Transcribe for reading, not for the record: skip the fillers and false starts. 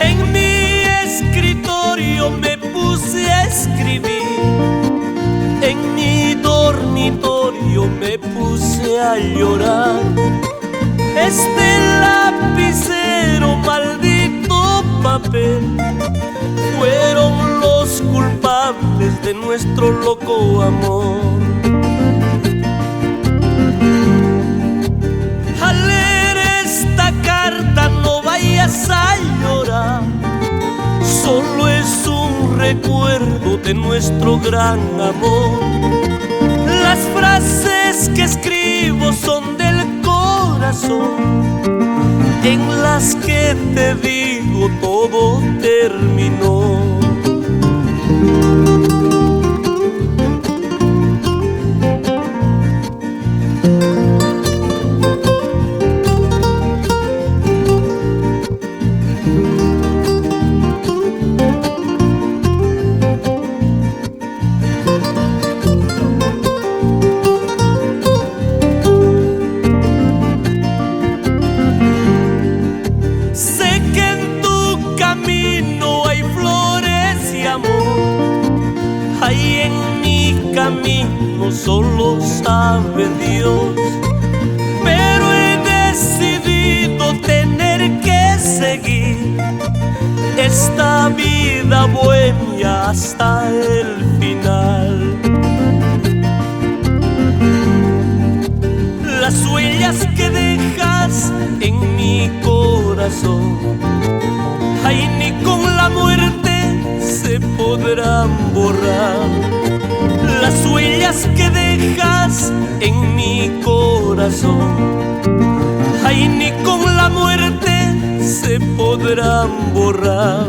En mi escritorio me puse a escribir, en mi dormitorio me puse a llorar. Este lapicero, maldito papel, fueron los culpables de nuestro loco amor. Al leer esta carta no vayas a llorar, solo es un recuerdo de nuestro gran amor. Las frases que escribo son del corazón, en las que te digo todo terminó. Sé que en tu camino hay flores y amor, hay en mi camino solo sabe Dios. Pero he decidido tener que seguir esta vida bohemia hasta el final. Las huellas que dejas en mi corazón, ay, ni con la muerte se podrán borrar. Las huellas que dejas en mi corazón, ay, ni con la muerte se podrán borrar.